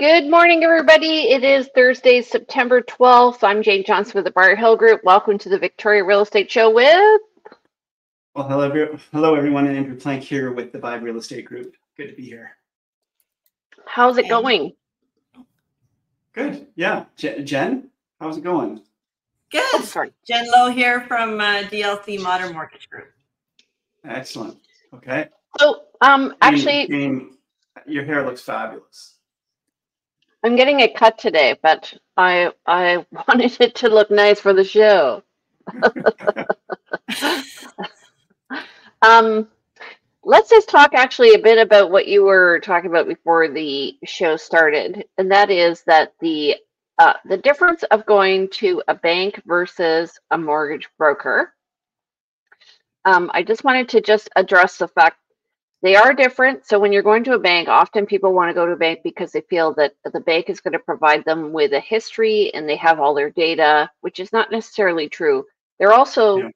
Good morning, everybody. It is Thursday, September 12th. I'm Jane Johnston with the Bar Hill Group. Welcome to the Victoria Real Estate Show with... Well, hello everyone. Andrew Plank here with the Vibe Real Estate Group. Good to be here. How's it going? Good. Yeah. Jen, how's it going? Good. Oh, sorry. Jen Lowe here from DLC Modern Mortgage Group. Excellent. Okay. So, actually... Jane, your hair looks fabulous. I'm getting it cut today, but I wanted it to look nice for the show. Let's just talk actually a bit about what you were talking about before the show started, and that is that the difference of going to a bank versus a mortgage broker. I just wanted to just address the fact they are different. So when you're going to a bank, often people want to go to a bank because they feel that the bank is going to provide them with a history and they have all their data, which is not necessarily true. They're also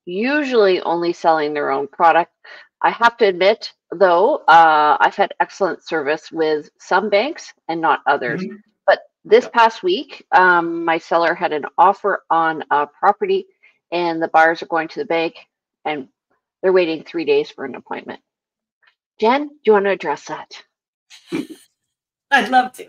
usually only selling their own product. I have to admit, though, I've had excellent service with some banks and not others. Mm-hmm. But this past week, my seller had an offer on a property and the buyers are going to the bank and they're waiting 3 days for an appointment. Jen, do you want to address that? I'd love to.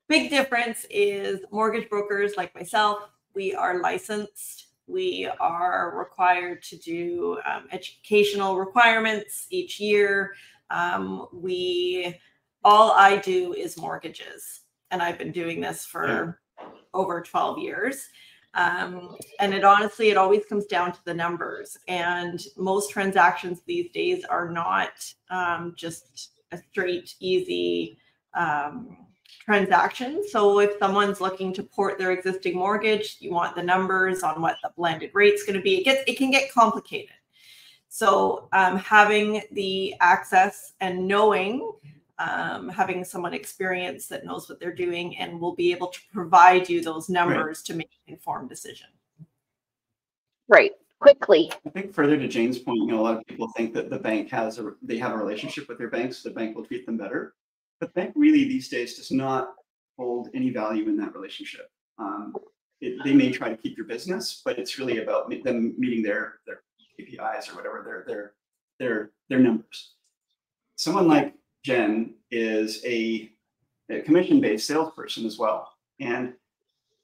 Big difference is mortgage brokers like myself, we are licensed. We are required to do educational requirements each year. All I do is mortgages, and I've been doing this for over 12 years. And it always comes down to the numbers, and most transactions these days are not just a straight, easy transaction. So if someone's looking to port their existing mortgage, you want the numbers on what the blended rate's going to be. It can get complicated. So having the access and knowing, having someone experienced that knows what they're doing and will be able to provide you those numbers to make an informed decision. Right. Quickly. I think further to Jane's point, a lot of people think that the bank they have a relationship with their bank, so the bank will treat them better. But the bank really these days does not hold any value in that relationship. They may try to keep your business, but it's really about them meeting their KPIs or whatever, their numbers. Someone like Jen is a commission-based salesperson as well. And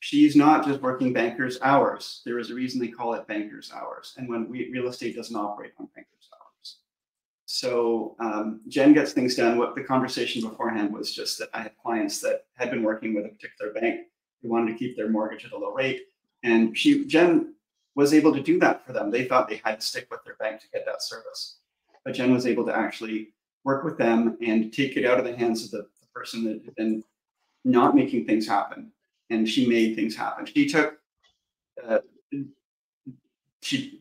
she's not just working banker's hours. There is a reason they call it banker's hours. And when real estate doesn't operate on banker's hours. So Jen gets things done. What the conversation beforehand was just that I had clients that had been working with a particular bank who wanted to keep their mortgage at a low rate. And Jen was able to do that for them. They thought they had to stick with their bank to get that service. But Jen was able to actually work with them and take it out of the hands of the person that had been not making things happen. And she made things happen. She took,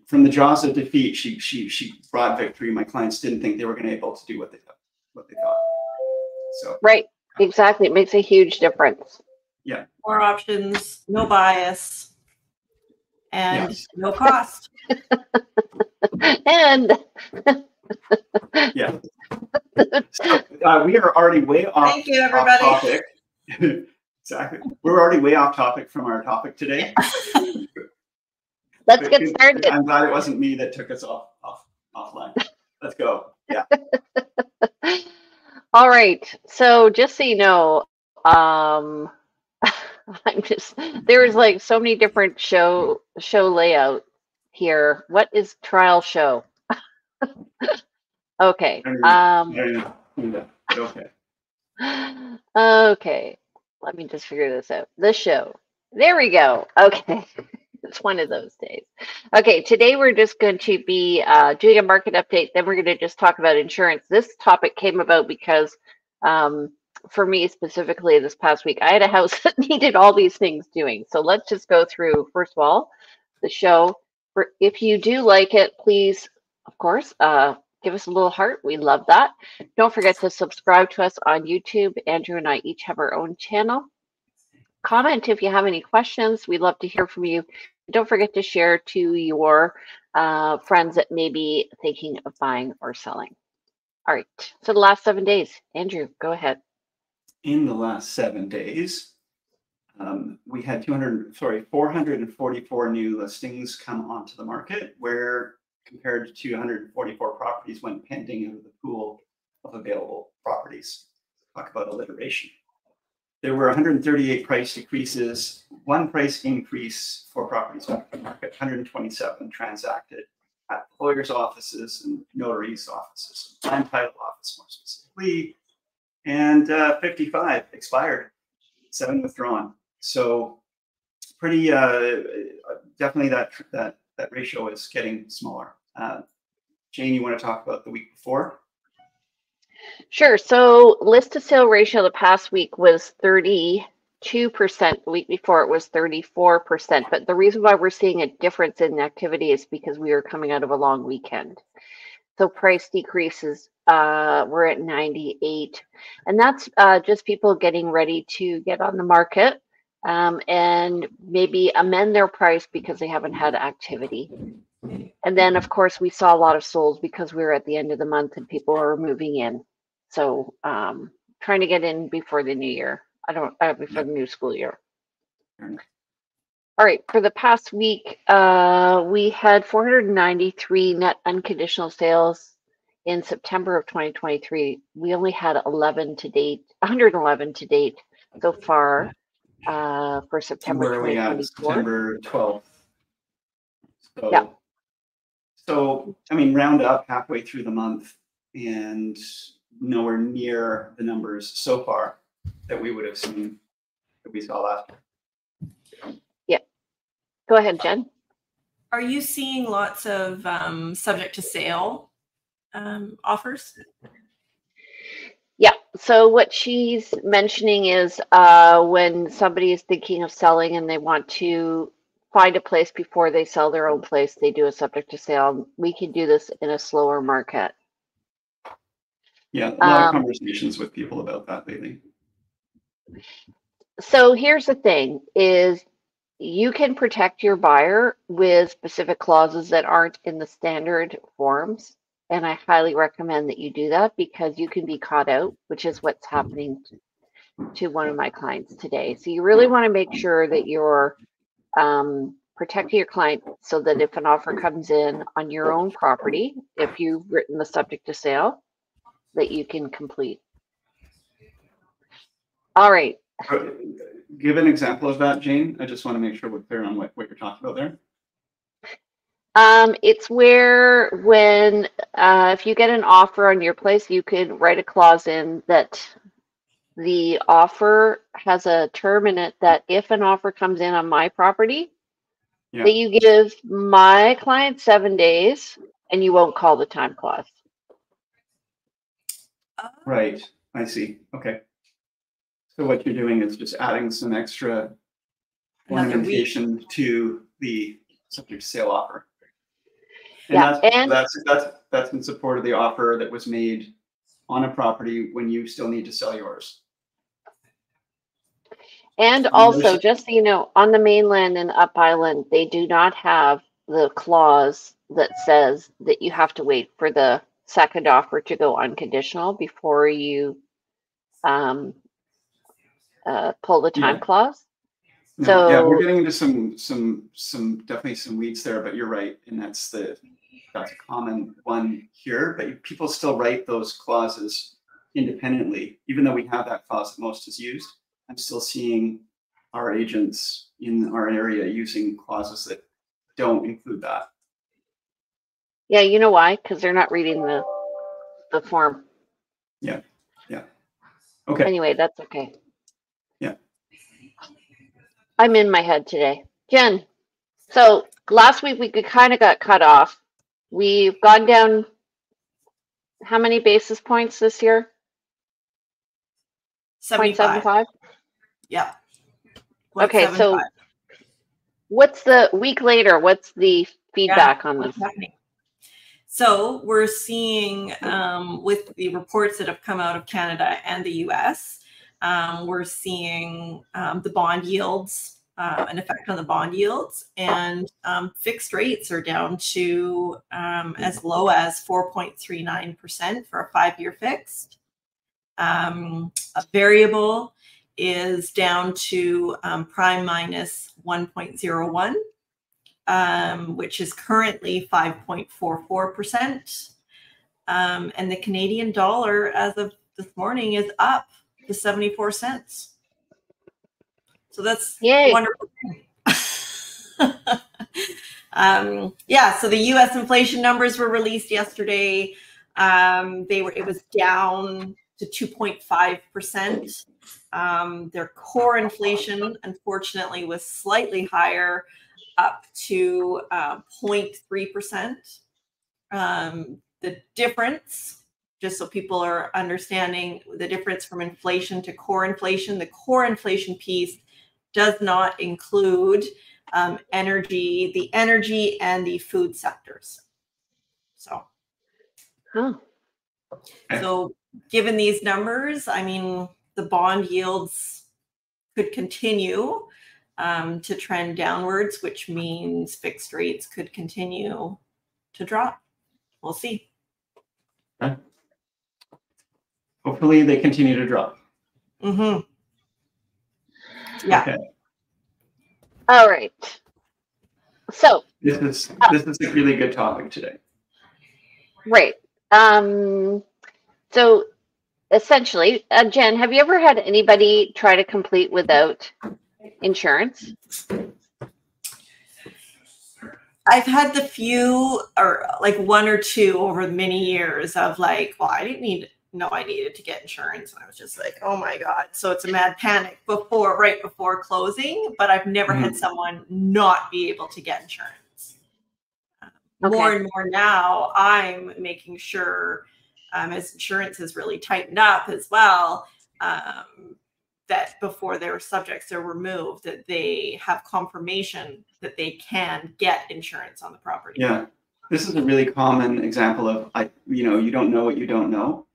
from the jaws of defeat, she brought victory. My clients didn't think they were going to be able to do what they thought. So right, exactly. It makes a huge difference. Yeah. More options, no bias, and no cost. And yeah. So, we are already way off. Thank you, everybody. Off topic. Exactly. We're already way off topic from our topic today. Let's get started. I'm glad it wasn't me that took us offline. Let's go. Yeah. All right. So just so you know, there's like so many different show layout here. What is trial show? Okay. Okay. Okay. Let me just figure this out. The show. There we go. Okay. It's one of those days. Okay. Today we're just going to be doing a market update. Then we're going to just talk about insurance. This topic came about because for me specifically this past week, I had a house that needed all these things doing. So let's just go through, first of all, the show. If you do like it, please, of course, give us a little heart. We love that. Don't forget to subscribe to us on YouTube. Andrew and I each have our own channel. Comment if you have any questions. We'd love to hear from you. Don't forget to share to your friends that may be thinking of buying or selling. All right. So the last 7 days, Andrew, go ahead. in the last 7 days, we had 444 new listings come onto the market, where compared to 244 properties went pending out of the pool of available properties. Talk about alliteration. There were 138 price decreases, 1 price increase for properties on the market, 127 transacted at lawyers' offices and notaries' offices, land title office more specifically, and 55 expired, 7 withdrawn. So pretty definitely that ratio is getting smaller. Jane, you want to talk about the week before? Sure. So list to sale ratio the past week was 32%. The week before it was 34%. But the reason why we're seeing a difference in activity is because we are coming out of a long weekend. So price decreases, we're at 98. And that's just people getting ready to get on the market and maybe amend their price because they haven't had activity. And then, of course, we saw a lot of solds because we were at the end of the month and people are moving in. So trying to get in before the new year. Before the new school year. All right, for the past week, we had 493 net unconditional sales in September of 2023. We only had 111 to date so far for September 2024. Where are we at? September 12th. So, yeah. So, I mean, round up halfway through the month and nowhere near the numbers so far that we would have seen, that we saw last year. Yeah. Go ahead, Jen. Are you seeing lots of subject to sale offers? Yeah. So what she's mentioning is when somebody is thinking of selling and they want to find a place before they sell their own place, they do a subject to sale. We can do this in a slower market. Yeah, a lot of conversations with people about that lately. So here's the thing is you can protect your buyer with specific clauses that aren't in the standard forms. And I highly recommend that you do that because you can be caught out, which is what's happening to one of my clients today. So you really want to make sure that you're protecting your client so that if an offer comes in on your own property, if you've written the subject to sale, that you can complete. All right. Give an example of that, Jane. I just want to make sure we're clear on what you're talking about there. It's where when if you get an offer on your place, you could write a clause in that the offer has a term in it that if an offer comes in on my property, yeah, that you give my client 7 days and you won't call the time clause. Right. I see. Okay. So what you're doing is just adding some extra ornamentation to the subject to sale offer. And that's in support of the offer that was made on a property when you still need to sell yours. And also, just so you know, on the mainland and Up Island, they do not have the clause that says that you have to wait for the second offer to go unconditional before you pull the time clause. No, so yeah, we're getting into some definitely some weeds there, but you're right, and that's a common one here. But people still write those clauses independently, even though we have that clause that most is used. I'm still seeing our agents in our area using clauses that don't include that. Yeah, you know why? Because they're not reading the form. Yeah, yeah. Okay. Anyway, that's okay. Yeah. I'm in my head today. Jen, so last week we kind of got cut off. We've gone down how many basis points this year? 0.75. Yeah. Okay, so what's the week later? What's the feedback on this? Happening? So we're seeing with the reports that have come out of Canada and the US, we're seeing the bond yields, an effect on the bond yields, and fixed rates are down to as low as 4.39% for a 5-year fixed. A variable is down to prime minus 1.01, which is currently 5.44%. And the Canadian dollar as of this morning is up to 74 cents. So that's Yay. wonderful. Yeah, so the US inflation numbers were released yesterday. It was down to 2.5%. Their core inflation, unfortunately, was slightly higher, up to 0.3%. The difference, just so people are understanding the difference from inflation to core inflation, the core inflation piece does not include the energy and the food sectors. So, so given these numbers, I mean, the bond yields could continue to trend downwards, which means fixed rates could continue to drop. We'll see. Okay. Hopefully they continue to drop. Mm-hmm. Yeah. Okay. All right. So this is a really good topic today. Right. So essentially, Jen, have you ever had anybody try to complete without insurance? I've had the few, or like one or two over many years of like, well, I needed to get insurance. And I was just like, oh my God. So it's a mad panic right before closing, but I've never had someone not be able to get insurance. Okay. More and more now, I'm making sure, as insurance has really tightened up as well, that before their subjects are removed, that they have confirmation that they can get insurance on the property. Yeah, this is a really common example of, you don't know what you don't know,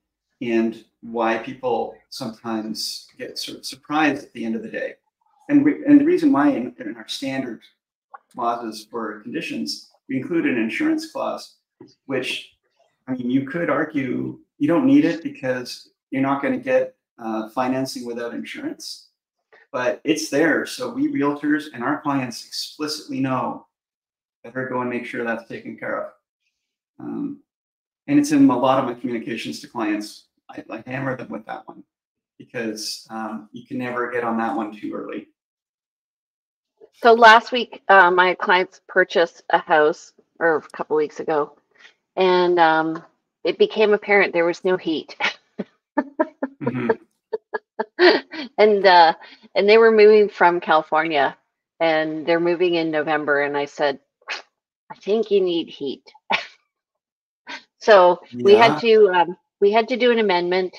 and why people sometimes get sort of surprised at the end of the day. And the reason why in our standard clauses for conditions, we include an insurance clause, which, I mean, you could argue you don't need it because you're not going to get financing without insurance, but it's there. So we realtors and our clients explicitly know that they're going to make sure that's taken care of. And it's in a lot of my communications to clients. I hammer them with that one because you can never get on that one too early. So last week, my clients purchased a house, or a couple weeks ago, and it became apparent there was no heat. Mm-hmm. and they were moving from California, and they're moving in November. And I said, I think you need heat. So we had to do an amendment.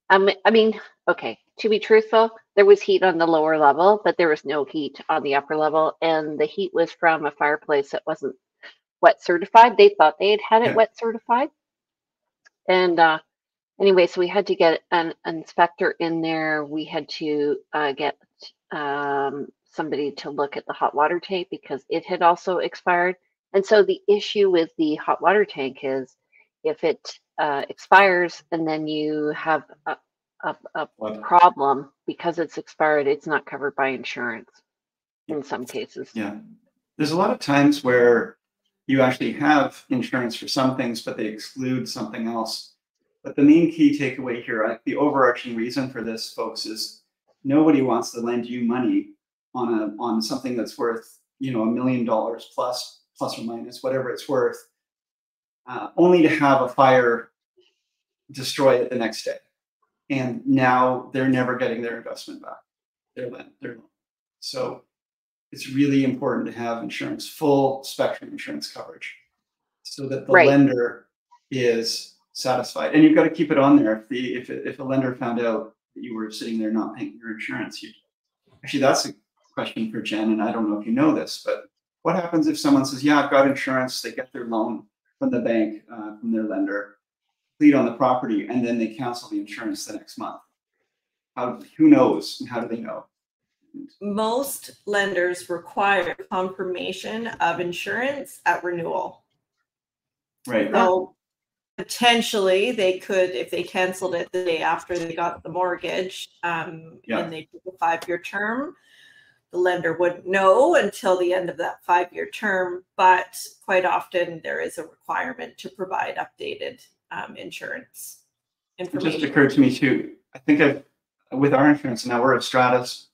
I mean, okay, to be truthful, there was heat on the lower level, but there was no heat on the upper level. And the heat was from a fireplace that wasn't wet certified. They thought they had it wet certified. And anyway, so we had to get an inspector in there. We had to get somebody to look at the hot water tank because it had also expired. And so the issue with the hot water tank is if it expires and then you have a problem because it's expired, it's not covered by insurance in some cases. Yeah. There's a lot of times where you actually have insurance for some things, but they exclude something else. But the main key takeaway here, the overarching reason for this, folks, is nobody wants to lend you money on something that's worth, $1 million plus or minus, whatever it's worth, only to have a fire destroy it the next day. And now they're never getting their investment back, their loan. So it's really important to have insurance, full spectrum insurance coverage, so that the lender is satisfied. And you've got to keep it on there. If a lender found out that you were sitting there not paying your insurance, actually, that's a question for Jen, and I don't know if you know this, but what happens if someone says, yeah, I've got insurance, they get their loan from the bank, from their lender, complete on the property, and then they cancel the insurance the next month? Who knows, and how do they know? Most lenders require confirmation of insurance at renewal. Right. So potentially they could, if they canceled it the day after they got the mortgage, and they took a 5-year term, the lender wouldn't know until the end of that 5-year term. But quite often there is a requirement to provide updated insurance information. It just occurred to me too. I think with our insurance now, we're a Stratus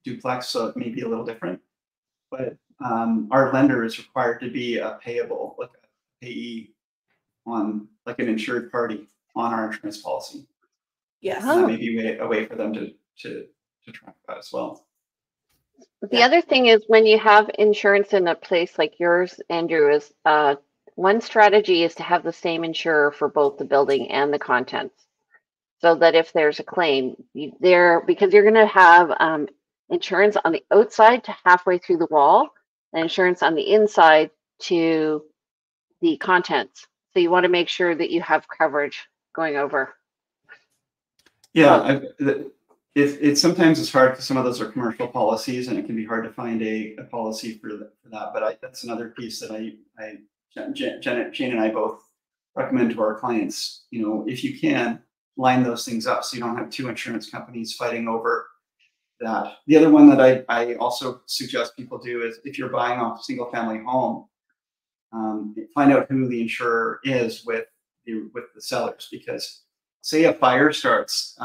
duplex, so it may be a little different. But our lender is required to be a payable, like a payee on, like an insured party on our insurance policy. Yes. And that may be a way for them to track that as well. The other thing is, when you have insurance in a place like yours, Andrew, is one strategy is to have the same insurer for both the building and the contents, so that if there's a claim because you're going to have insurance on the outside to halfway through the wall, and insurance on the inside to the contents. So you want to make sure that you have coverage going over. Yeah, it sometimes it's hard because some of those are commercial policies, and it can be hard to find a policy for that. But that's another piece that Jane and I both recommend to our clients. You know, if you can, line those things up so you don't have two insurance companies fighting over that. The other one that I also suggest people do is, if you're buying off a single family home, find out who the insurer is with the sellers, because say a fire starts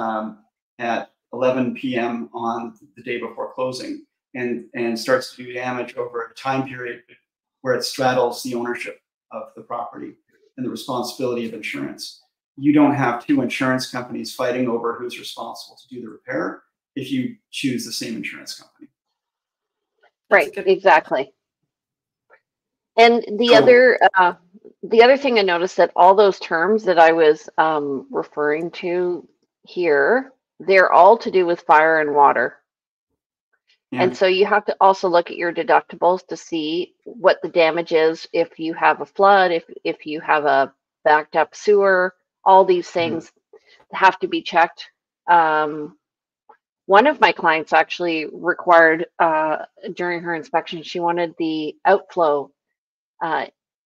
at 11 p.m. on the day before closing and starts to do damage over a time period where it straddles the ownership of the property and the responsibility of insurance. You don't have two insurance companies fighting over who's responsible to do the repair if you choose the same insurance company. Right, exactly. And the other thing I noticed, that all those terms that I was referring to here, they're all to do with fire and water. Yeah. And so you have to also look at your deductibles to see what the damage is if you have a flood, if you have a backed up sewer. All these things have to be checked. One of my clients actually required, during her inspection, she wanted the outflow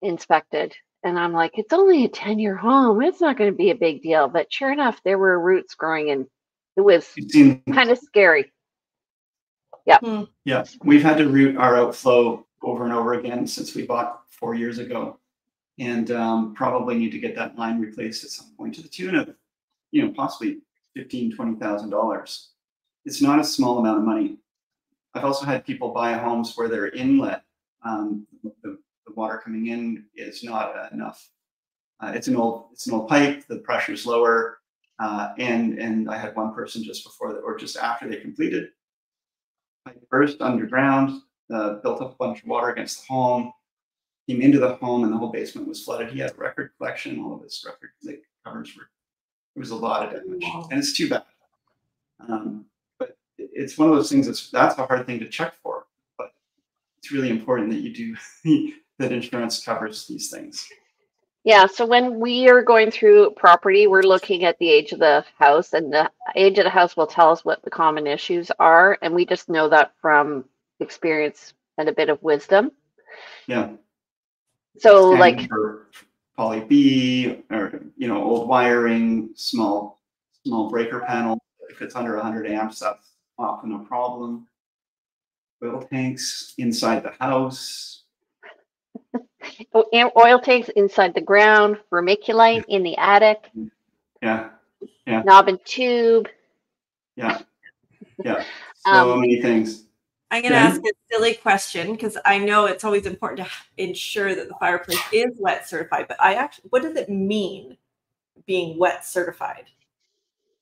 inspected. And I'm like, it's only a 10-year home. It's not going to be a big deal. But sure enough, there were roots growing, and it was kind of scary. Yeah. Yeah. We've had to root our outflow over and over again since we bought 4 years ago. And probably need to get that line replaced at some point, to the tune of, possibly $15,000, $20,000. It's not a small amount of money. I've also had people buy homes where their inlet, the water coming in is not enough. It's an old pipe. The pressure's lower, and I had one person just before or just after they completed, pipe burst underground, built up a bunch of water against the home, came into the home, and the whole basement was flooded. He had a record collection. All of his record covers were. It was a lot of damage, and it's too bad. But it's one of those things that's a hard thing to check for. But it's really important that you do that insurance covers these things. Yeah. So when we are going through property, we're looking at the age of the house, and the age of the house will tell us what the common issues are, and we just know that from experience and a bit of wisdom. Yeah. So like for poly B, or old wiring, small breaker panel. If it's under 100 amps, that's often a problem. Oil tanks inside the house. Oil tanks inside the ground, vermiculite in the attic. Yeah. Knob and tube. Yeah. So many things. I'm going to ask a silly question, because I know it's always important to ensure that the fireplace is wet certified. But what does it mean, being wet certified?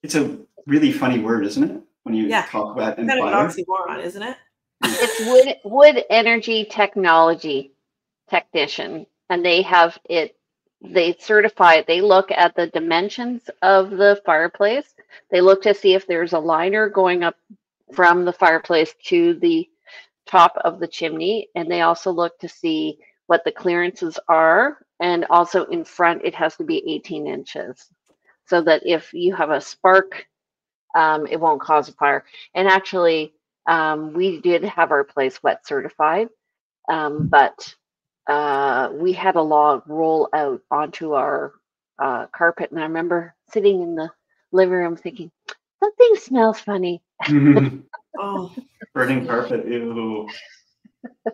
It's a really funny word, isn't it? When you talk about it's kind of an oxymoron, isn't it? It's wood energy technology technician, and they have it. They certify it. They look at the dimensions of the fireplace. They look to see if there's a liner going up from the fireplace to the top of the chimney, and they also look to see what the clearances are, and also in front it has to be 18 inches, so that if you have a spark, it won't cause a fire. And actually, we did have our place wet certified, but we had a log roll out onto our carpet, and I remember sitting in the living room thinking, something smells funny. Oh, Burning carpet. Ew.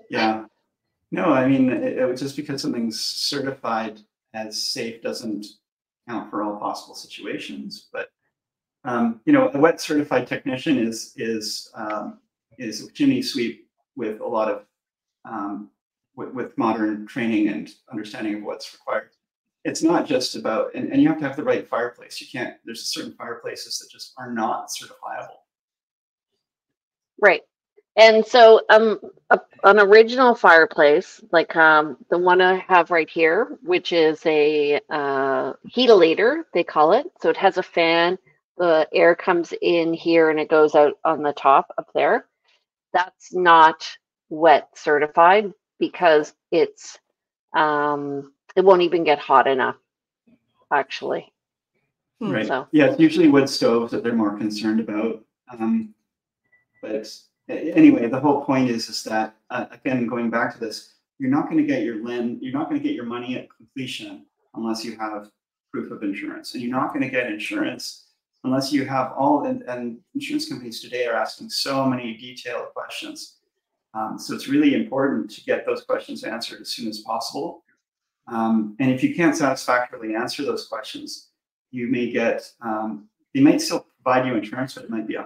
Yeah. No, I mean, just because something's certified as safe doesn't count for all possible situations. But you know, a wet certified technician is a chimney sweep with a lot of with modern training and understanding of what's required. It's not just about, and you have to have the right fireplace. You can't. There's certain fireplaces that just are not certifiable. Right. And so an original fireplace, like the one I have right here, which is a heatilator, they call it. So it has a fan, the air comes in here and it goes out on the top up there. That's not wet certified because it's it won't even get hot enough, actually. Right. So yeah, it's usually wood stoves that they're more concerned about. But anyway, the whole point is that again, going back to this, you're not going to get your money at completion unless you have proof of insurance, and you're not going to get insurance unless you have all. And insurance companies today are asking so many detailed questions, so it's really important to get those questions answered as soon as possible. And if you can't satisfactorily answer those questions, you may get they might still provide you insurance, but it might be a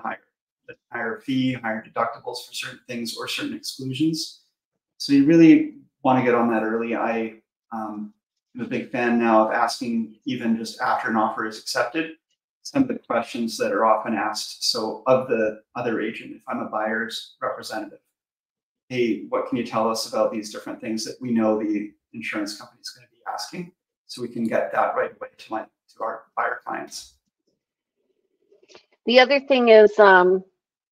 higher fee, higher deductibles for certain things or certain exclusions. So you really want to get on that early. I'm a big fan now of asking, even just after an offer is accepted, some of the questions that are often asked. So of the other agent, if I'm a buyer's representative, hey, what can you tell us about these different things that we know the insurance company is going to be asking, so we can get that right away to our buyer clients. the other thing is what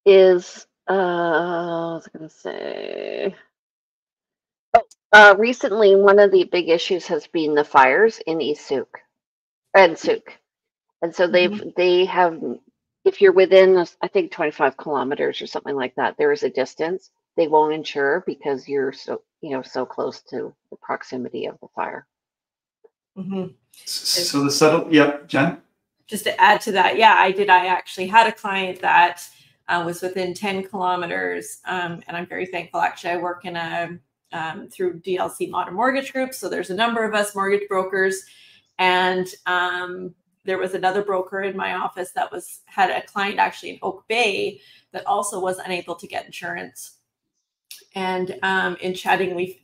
was I going to say? Recently, one of the big issues has been the fires in East Souk and Souk, and so they have. If you're within, I think 25 kilometers or something like that, there is a distance. They won't insure because you're so close to the proximity of the fire. So the settle, yeah, Jen. Just to add to that, yeah, I did. I actually had a client that was within 10 kilometers, and I'm very thankful. Actually, I work in a through DLC Modern Mortgage Group, so there's a number of us mortgage brokers, and there was another broker in my office that had a client actually in Oak Bay that also was unable to get insurance. And in chatting, we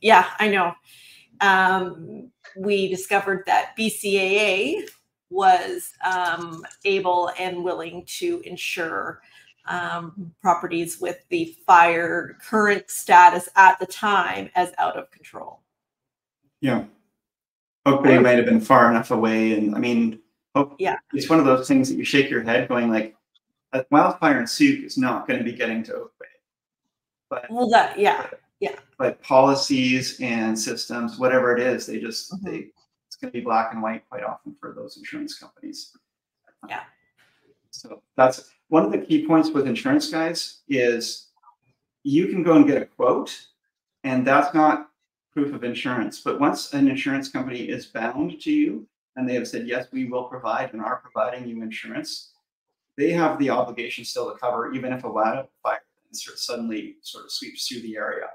discovered that BCAA was able and willing to insure properties with the fire current status at the time as out of control. Yeah. Oak Bay might have been far enough away. And I mean, it's one of those things that you shake your head going like, a wildfire in Souk is not going to be getting to Oak Bay. But, but policies and systems, whatever it is, it's going to be black and white quite often for those insurance companies. Yeah. So that's one of the key points with insurance, guys, is you can go and get a quote, and that's not proof of insurance. But once an insurance company is bound to you and they have said, yes, we will provide and are providing you insurance, they have the obligation still to cover, even if a wildfire suddenly sort of sweeps through the area.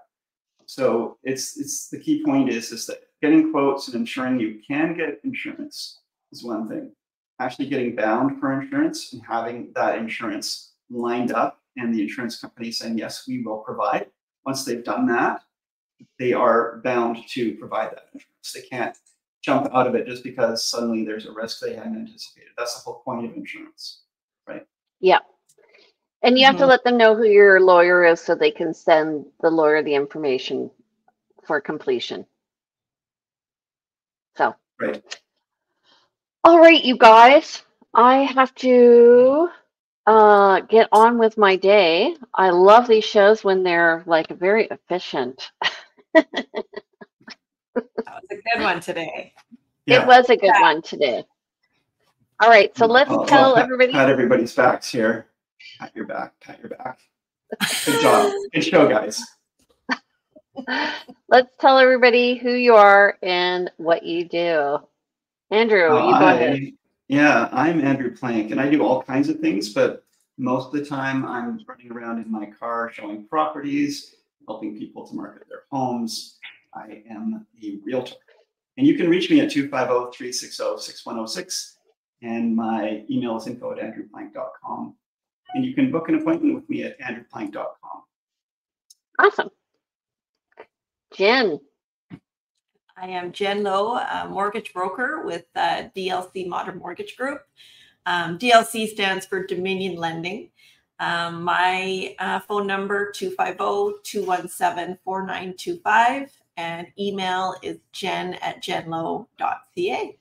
So it's the key point is that getting quotes and ensuring you can get insurance is one thing. Actually getting bound for insurance and having that insurance lined up and the insurance company saying, yes, we will provide. Once they've done that, they are bound to provide that insurance. They can't jump out of it just because suddenly there's a risk they hadn't anticipated. That's the whole point of insurance, right? Yeah. And you have to let them know who your lawyer is so they can send the lawyer the information for completion. So. Right. All right, you guys. I have to get on with my day. I love these shows when they're like very efficient. That was a good one today. Yeah. It was a good one today. All right, so let's tell everybody. Pat everybody's backs here. Pat your back. Pat your back. Good job. Good show, guys. Let's tell everybody who you are and what you do. Andrew, you go ahead. Yeah, I'm Andrew Plank, and I do all kinds of things, but most of the time I'm running around in my car showing properties, helping people to market their homes. I am the realtor. And you can reach me at 250-360-6106. And my email is info@andrewplank.com. And you can book an appointment with me at andrewplank.com. Awesome. Jen. I am Jen Lowe, a mortgage broker with DLC Modern Mortgage Group. DLC stands for Dominion Lending. My phone number, 250-217-4925, and email is jen@jenlowe.ca.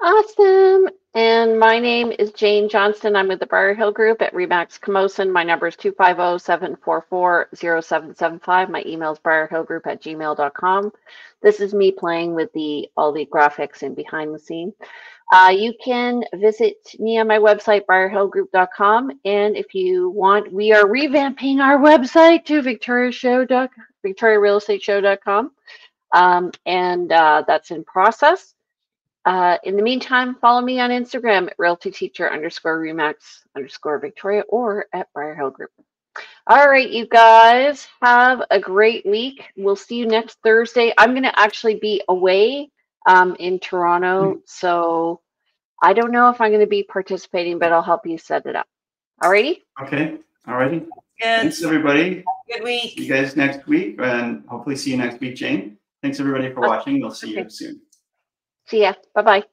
Awesome. And my name is Jane Johnston. I'm with the Briar Hill Group at Remax Camosun. My number is 250-744-0775. My email is briarhillgroup@gmail.com. This is me playing with all the graphics and behind the scene. You can visit me on my website, briarhillgroup.com. And if you want, we are revamping our website to victoriarealestateshow.com. And that's in process. In the meantime, follow me on Instagram at realtyteacher_remax_Victoria or at Briar Hill Group. All right, you guys, have a great week. We'll see you next Thursday. I'm going to actually be away in Toronto, so I don't know if I'm going to be participating, but I'll help you set it up. All righty? Okay. All righty. Good. Thanks, everybody. Good week. See you guys next week, and hopefully see you next week, Jane. Thanks, everybody, for watching. We'll see you soon. See ya. Bye-bye.